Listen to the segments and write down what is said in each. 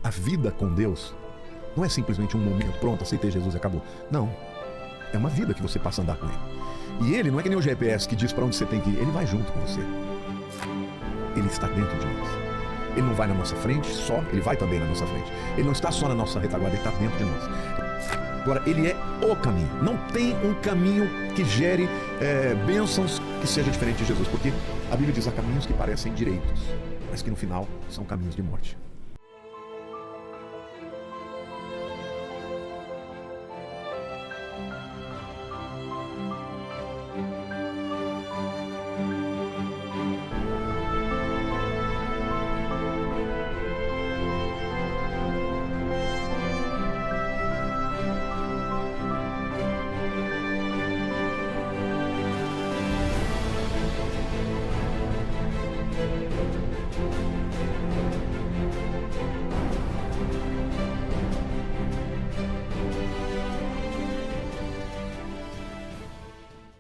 A vida com Deus não é simplesmente um momento, pronto, aceitei Jesus e acabou. Não, é uma vida que você passa a andar com Ele. E Ele não é que nem o GPS que diz para onde você tem que ir, Ele vai junto com você. Ele está dentro de nós. Ele não vai na nossa frente só, Ele vai também na nossa frente. Ele não está só na nossa retaguarda, Ele está dentro de nós. Agora, Ele é o caminho. Não tem um caminho que gere bênçãos que seja diferente de Jesus, porque a Bíblia diz: há caminhos que parecem direitos, mas que no final são caminhos de morte.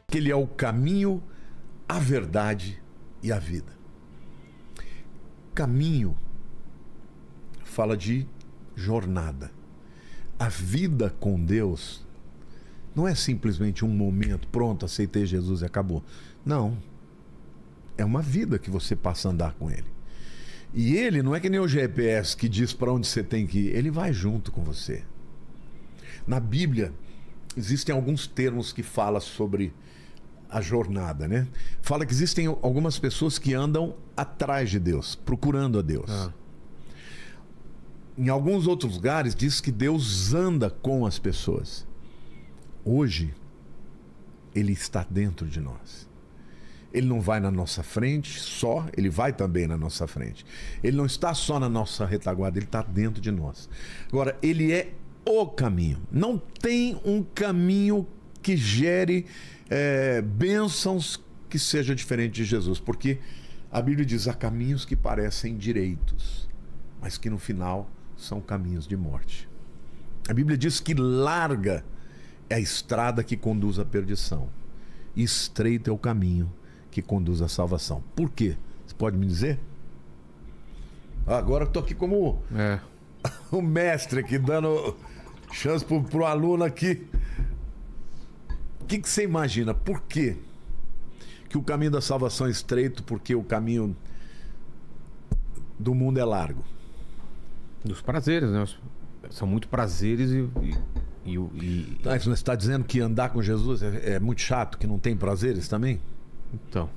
Que Ele é o caminho, a verdade e a vida. Caminho fala de jornada. A vida com Deus não é simplesmente um momento, pronto, aceitei Jesus e acabou. Não. É uma vida que você passa a andar com Ele. E Ele não é que nem o GPS que diz para onde você tem que ir. Ele vai junto com você. Na Bíblia existem alguns termos que falam sobre a jornada, né? Fala que existem algumas pessoas que andam atrás de Deus, procurando a Deus. Em alguns outros lugares diz que Deus anda com as pessoas. Hoje, Ele está dentro de nós. Ele não vai na nossa frente só, Ele vai também na nossa frente. Ele não está só na nossa retaguarda, Ele está dentro de nós. Agora, Ele é o caminho. Não tem um caminho que gere bênçãos que seja diferente de Jesus, porque a Bíblia diz: há caminhos que parecem direitos, mas que no final são caminhos de morte. A Bíblia diz que larga é a estrada que conduz à perdição e estreito é o caminho que conduz à salvação. Por quê? Você pode me dizer? Agora eu tô aqui como o mestre aqui, dando chance pro aluno aqui. O que você imagina? Por quê que o caminho da salvação é estreito? Porque o caminho do mundo é largo? Dos prazeres, né? São muito prazeres Então, você está dizendo que andar com Jesus é muito chato, que não tem prazeres também? Então,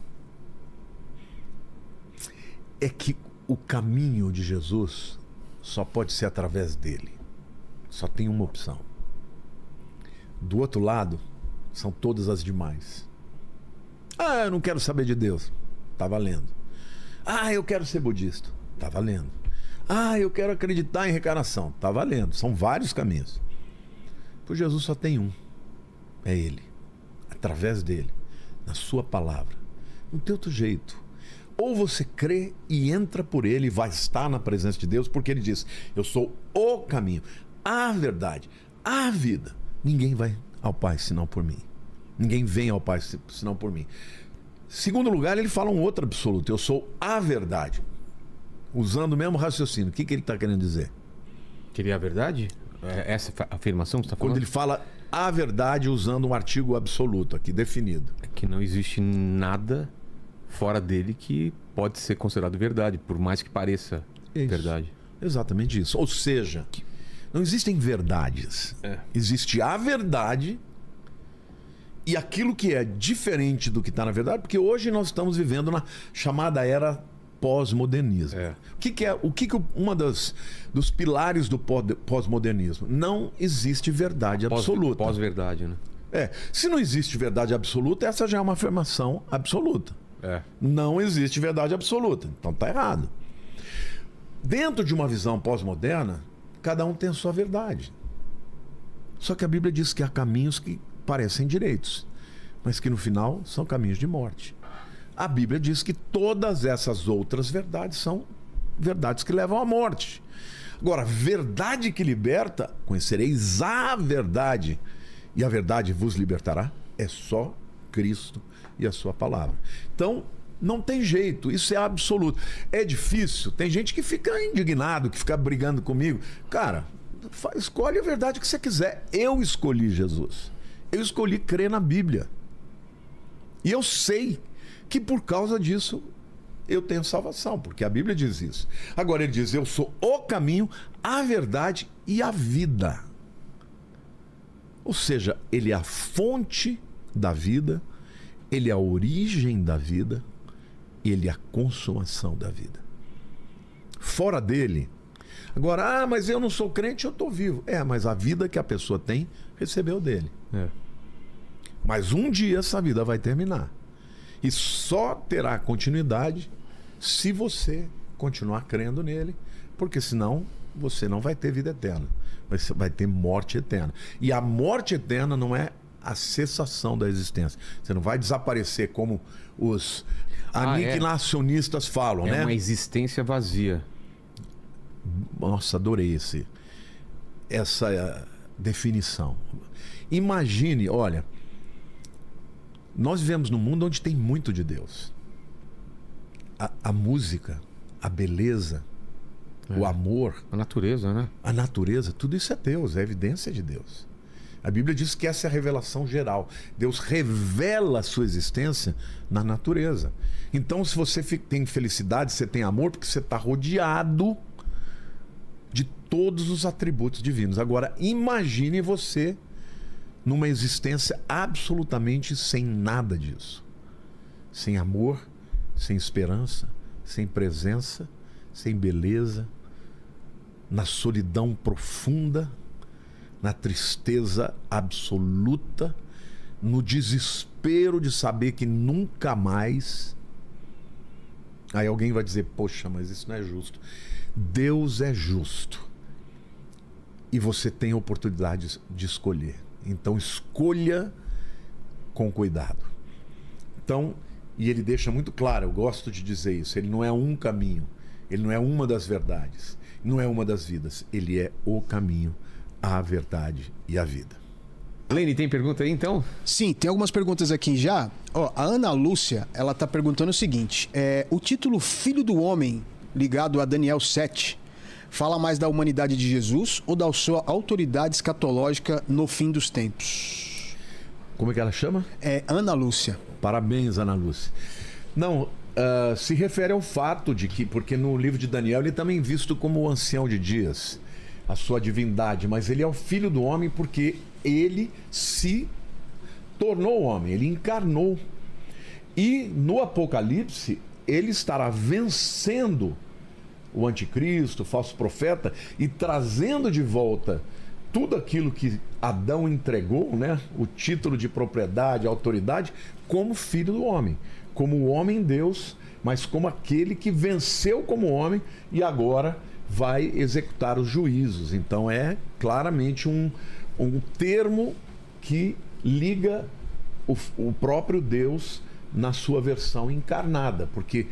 é que o caminho de Jesus só pode ser através dele. Só tem uma opção. Do outro lado são todas as demais. Ah, eu não quero saber de Deus. Tá valendo. Ah, eu quero ser budista. Tá valendo. Ah, eu quero acreditar em reencarnação. Tá valendo. São vários caminhos. Por Jesus só tem um. É Ele. Através dele. Na sua palavra. Não tem outro jeito. Ou você crê e entra por Ele e vai estar na presença de Deus, porque Ele diz: eu sou o caminho, a verdade, a vida. Ninguém vai ao Pai senão por mim. Ninguém vem ao Pai senão por mim. Segundo lugar, Ele fala um outro absoluto: eu sou a verdade. Usando o mesmo raciocínio. O que Ele está querendo dizer? queria a verdade? É essa afirmação que você está falando? Quando ele fala a verdade usando um artigo absoluto aqui, definido. É que não existe nada fora dele que pode ser considerado verdade, por mais que pareça verdade. Exatamente isso. Ou seja, não existem verdades. Existe a verdade e aquilo que é diferente do que está na verdade, porque hoje nós estamos vivendo na chamada era pós-modernismo. O que uma dos pilares do pós-modernismo? Não existe verdade absoluta. Pós-verdade, né? Se não existe verdade absoluta, essa já é uma afirmação absoluta. Não existe verdade absoluta. Então está errado. Dentro de uma visão pós-moderna, cada um tem a sua verdade. Só que a Bíblia diz que há caminhos que parecem direitos, mas que no final são caminhos de morte. A Bíblia diz que todas essas outras verdades são verdades que levam à morte. Agora, verdade que liberta, conhecereis a verdade, e a verdade vos libertará, é só Cristo e a sua palavra. Então, Não tem jeito, isso é absoluto. É difícil, tem gente que fica indignado, que fica brigando comigo. Cara, escolhe a verdade que você quiser. Eu escolhi Jesus. Eu escolhi crer na Bíblia. E eu sei que por causa disso eu tenho salvação, porque a Bíblia diz isso. Agora ele diz, eu sou o caminho, a verdade e a vida. Ou seja, ele é a fonte da vida, ele é a origem da vida, ele é a consumação da vida. Fora dele, agora, mas eu não sou crente, eu estou vivo. Mas a vida que a pessoa tem, recebeu dele. Mas um dia essa vida vai terminar. E só terá continuidade se você continuar crendo nele, porque senão você não vai ter vida eterna. Você vai ter morte eterna. E a morte eterna não é a cessação da existência. Você não vai desaparecer como os aniquilacionistas falam, né? É uma existência vazia. Nossa, adorei essa definição. Imagine, olha, nós vivemos num mundo onde tem muito de Deus. A música, a beleza, o amor, a natureza, né? A natureza, tudo isso é Deus, é evidência de Deus. A Bíblia diz que essa é a revelação geral. Deus revela a sua existência na natureza. Então, se você tem felicidade, você tem amor, porque você está rodeado de todos os atributos divinos. Agora, imagine você numa existência absolutamente sem nada disso. Sem amor, sem esperança, sem presença, sem beleza, na solidão profunda, na tristeza absoluta, no desespero de saber que nunca mais. Aí alguém vai dizer, poxa, mas isso não é justo. Deus é justo. E você tem a oportunidade de escolher. Então escolha com cuidado. Então, e ele deixa muito claro, eu gosto de dizer isso, ele não é um caminho, ele não é uma das verdades, não é uma das vidas, ele é o caminho, a verdade e a vida. Lene, tem pergunta aí então? Sim, tem algumas perguntas aqui já. A Ana Lúcia, ela tá perguntando o seguinte, o título Filho do Homem, ligado a Daniel 7, fala mais da humanidade de Jesus ou da sua autoridade escatológica no fim dos tempos? Como é que ela chama? É Ana Lúcia. Parabéns, Ana Lúcia. Não, se refere ao fato de que, porque no livro de Daniel ele também é visto como o ancião de dias, a sua divindade, mas ele é o filho do homem porque ele se tornou homem, ele encarnou. E no Apocalipse ele estará vencendo o anticristo, o falso profeta, e trazendo de volta tudo aquilo que Adão entregou, né? O título de propriedade, a autoridade, como filho do homem, como o homem Deus, mas como aquele que venceu como homem e agora vai executar os juízos. Então é claramente um termo que liga o próprio Deus na sua versão encarnada, porque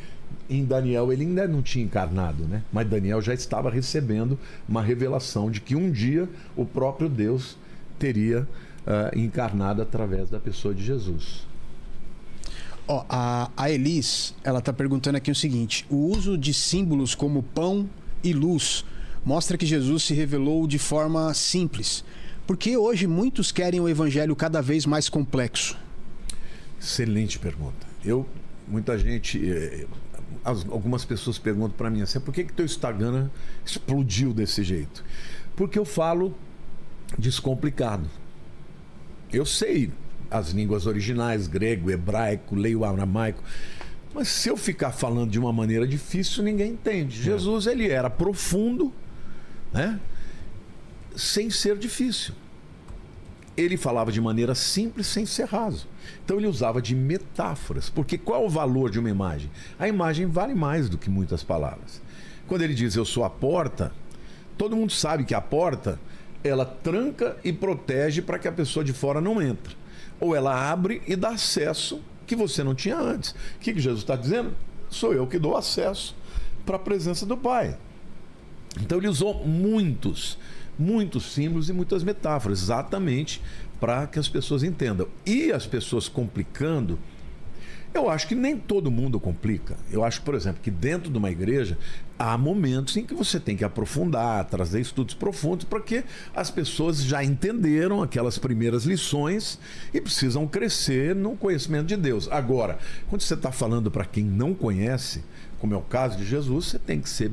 em Daniel ele ainda não tinha encarnado, né? Mas Daniel já estava recebendo uma revelação de que um dia o próprio Deus teria encarnado através da pessoa de Jesus. A Elis, ela está perguntando aqui o seguinte: o uso de símbolos como pão e luz mostra que Jesus se revelou de forma simples. Por que hoje muitos querem um evangelho cada vez mais complexo? Excelente pergunta. Muita gente, algumas pessoas perguntam para mim assim, por que teu Instagram explodiu desse jeito? Porque eu falo descomplicado. Eu sei as línguas originais, grego, hebraico, leio aramaico, mas se eu ficar falando de uma maneira difícil, ninguém entende. Jesus, ele era profundo, né? Sem ser difícil. Ele falava de maneira simples, sem ser raso. Então ele usava de metáforas, porque qual é o valor de uma imagem? A imagem vale mais do que muitas palavras. Quando ele diz eu sou a porta, todo mundo sabe que a porta, ela tranca e protege para que a pessoa de fora não entre. Ou ela abre e dá acesso que você não tinha antes. O que Jesus está dizendo? Sou eu que dou acesso para a presença do Pai. Então ele usou muitos símbolos e muitas metáforas, exatamente para que as pessoas entendam. E as pessoas complicando, Eu acho que nem todo mundo complica. Eu acho, por exemplo, que dentro de uma igreja há momentos em que você tem que aprofundar, trazer estudos profundos, porque as pessoas já entenderam aquelas primeiras lições e precisam crescer no conhecimento de Deus. Agora, quando você está falando para quem não conhece, como é o caso de Jesus, você tem que ser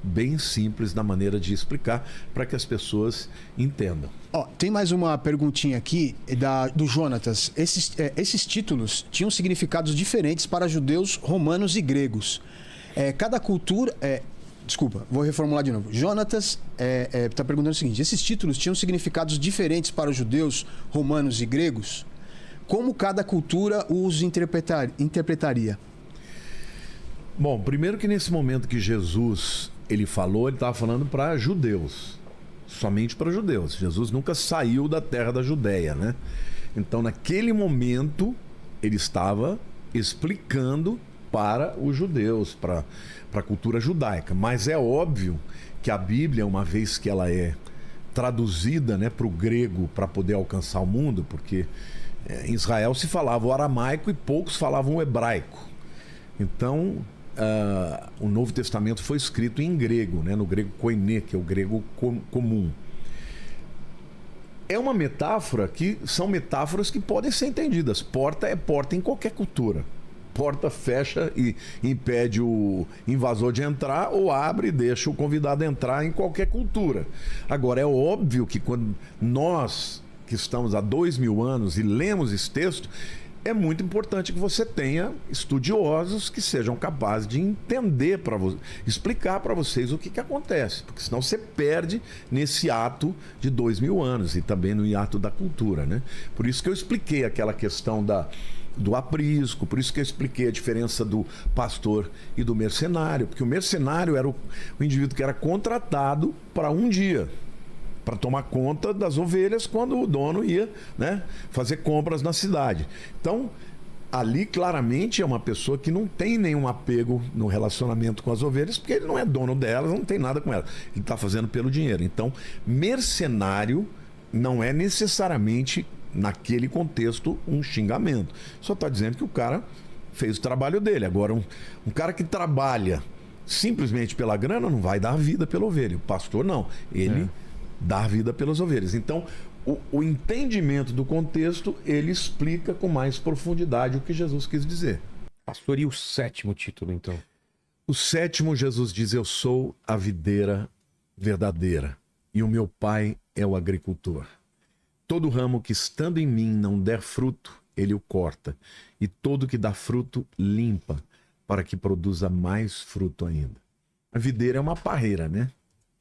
bem simples na maneira de explicar para que as pessoas entendam. Ó, tem mais uma perguntinha aqui do Jonatas. Esses títulos tinham significados diferentes para judeus, romanos e gregos. Cada cultura... Desculpa, vou reformular de novo. Jonatas está perguntando o seguinte: esses títulos tinham significados diferentes para os judeus, romanos e gregos? Como cada cultura os interpretaria? Bom, primeiro que nesse momento que Jesus ele estava falando para judeus, somente para judeus. Jesus nunca saiu da terra da Judéia, né? Então, naquele momento, ele estava explicando para os judeus, para a cultura judaica. Mas é óbvio que a Bíblia, uma vez que ela é traduzida, né, para o grego para poder alcançar o mundo, porque em Israel se falava o aramaico e poucos falavam o hebraico. Então, o Novo Testamento foi escrito em grego, né, no grego koiné, que é o grego comum. É uma metáfora que são metáforas que podem ser entendidas. Porta é porta em qualquer cultura. Porta fecha e impede o invasor de entrar, ou abre e deixa o convidado entrar em qualquer cultura. Agora, é óbvio que quando nós, que estamos há 2000 anos e lemos esse texto, é muito importante que você tenha estudiosos que sejam capazes de entender, explicar para vocês o que acontece, porque senão você perde nesse ato de 2000 anos e também no ato da cultura, né? Por isso que eu expliquei aquela questão do aprisco, por isso que eu expliquei a diferença do pastor e do mercenário, porque o mercenário era o indivíduo que era contratado para um dia, para tomar conta das ovelhas quando o dono ia, né, fazer compras na cidade. Então, ali claramente é uma pessoa que não tem nenhum apego no relacionamento com as ovelhas, porque ele não é dono delas, não tem nada com elas. Ele está fazendo pelo dinheiro. Então, mercenário não é necessariamente, naquele contexto, um xingamento. Só está dizendo que o cara fez o trabalho dele. Agora, um cara que trabalha simplesmente pela grana não vai dar vida pela ovelha. O pastor não. Ele dá vida pelas ovelhas. Então, o entendimento do contexto, ele explica com mais profundidade o que Jesus quis dizer. Pastor, e o 7º título, então? O 7º, Jesus diz: eu sou a videira verdadeira e o meu pai é o agricultor. Todo ramo que estando em mim não der fruto, ele o corta, e todo que dá fruto, limpa, para que produza mais fruto ainda. A videira é uma parreira, né?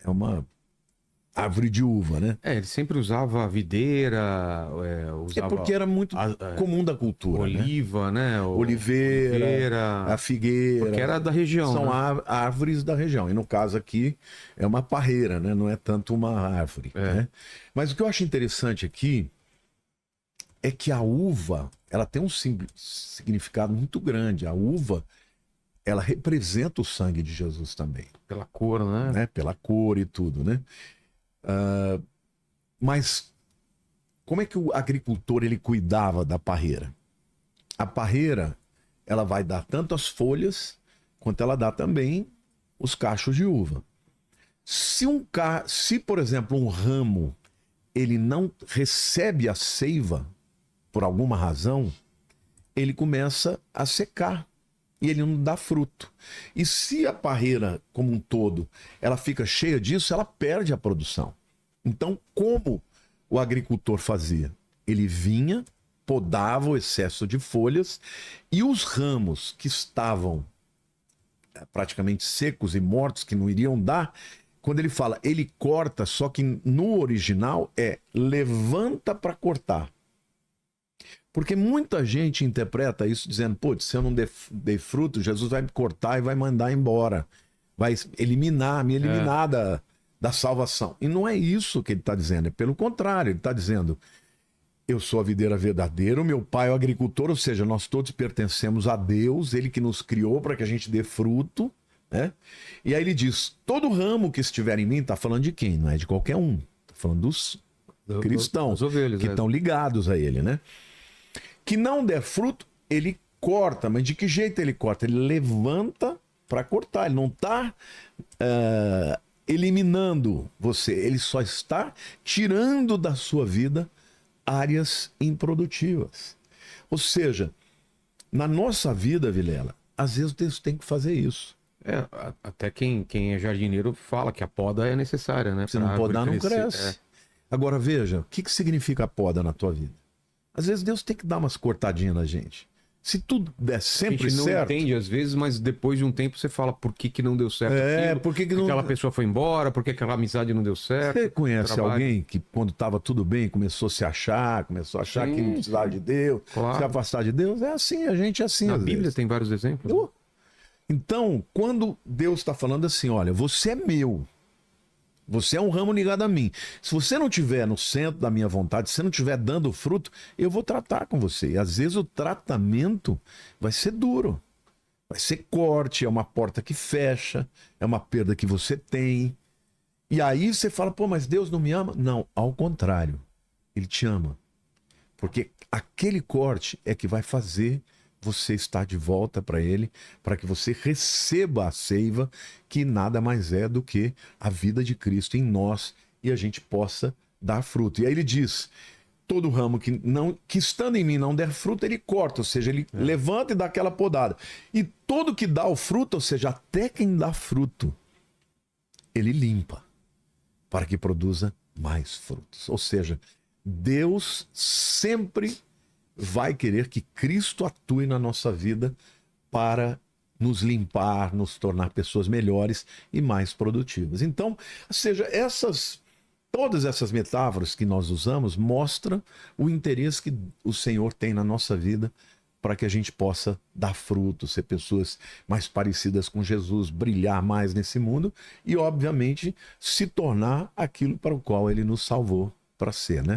É uma árvore de uva, né? Ele sempre usava videira, usava... É porque era muito comum da cultura, oliva, né? Oliveira, a figueira. Porque era da região. São né? árvores da região. E no caso aqui é uma parreira, né? Não é tanto uma árvore. Né? Mas o que eu acho interessante aqui é que a uva, ela tem um significado muito grande. A uva, ela representa o sangue de Jesus também. Pela cor, né? Pela cor e tudo, né? Mas como é que o agricultor ele cuidava da parreira? A parreira, ela vai dar tanto as folhas quanto ela dá também os cachos de uva. Se, por exemplo, um ramo ele não recebe a seiva por alguma razão, ele começa a secar e ele não dá fruto. E se a parreira como um todo ela fica cheia disso, ela perde a produção. Então, como o agricultor fazia? Ele vinha, podava o excesso de folhas e os ramos que estavam praticamente secos e mortos, que não iriam dar, quando ele fala, ele corta, só que no original é levanta para cortar. Porque muita gente interpreta isso dizendo, putz, se eu não dei fruto, Jesus vai me cortar e vai mandar embora. Vai me eliminar da salvação. E não é isso que ele está dizendo, é pelo contrário, ele está dizendo, eu sou a videira verdadeira, o meu pai é o agricultor, ou seja, nós todos pertencemos a Deus, ele que nos criou para que a gente dê fruto, né? E aí ele diz, todo ramo que estiver em mim, está falando de quem? Não é de qualquer um, está falando dos cristãos, ovelhas, que estão ligados a ele, né? Que não der fruto, ele corta, mas de que jeito ele corta? Ele levanta para cortar, ele não está eliminando você, ele só está tirando da sua vida áreas improdutivas. Ou seja, na nossa vida, Vilela, às vezes Deus tem que fazer isso. Até quem é jardineiro fala que a poda é necessária, né? Se não podar, não cresce. Agora veja, o que significa a poda na tua vida? Às vezes Deus tem que dar umas cortadinhas na gente. Se tudo der sempre certo... A gente não entende às vezes, mas depois de um tempo você fala por que não deu certo aquilo, por que não... aquela pessoa foi embora, por que aquela amizade não deu certo. Você conhece alguém que quando estava tudo bem começou a se achar, começou a achar que não precisava de Deus, se afastar de Deus? É assim, a gente é assim. Na Bíblia tem vários exemplos. Então, quando Deus está falando assim, olha, você é meu, você é um ramo ligado a mim. Se você não estiver no centro da minha vontade, se você não estiver dando fruto, eu vou tratar com você. E às vezes o tratamento vai ser duro, vai ser corte, é uma porta que fecha, é uma perda que você tem. E aí você fala, pô, mas Deus não me ama? Não, ao contrário, Ele te ama. Porque aquele corte é que vai fazer você estar de volta para Ele, para que você receba a seiva, que nada mais é do que a vida de Cristo em nós, e a gente possa dar fruto. E aí ele diz, todo ramo que estando em mim não der fruto, ele corta, ou seja, ele levanta e dá aquela podada. E todo que dá o fruto, ou seja, até quem dá fruto, ele limpa, para que produza mais frutos. Ou seja, Deus sempre vai querer que Cristo atue na nossa vida para nos limpar, nos tornar pessoas melhores e mais produtivas. Então, ou seja, todas essas metáforas que nós usamos mostram o interesse que o Senhor tem na nossa vida para que a gente possa dar fruto, ser pessoas mais parecidas com Jesus, brilhar mais nesse mundo e, obviamente, se tornar aquilo para o qual Ele nos salvou para ser, né?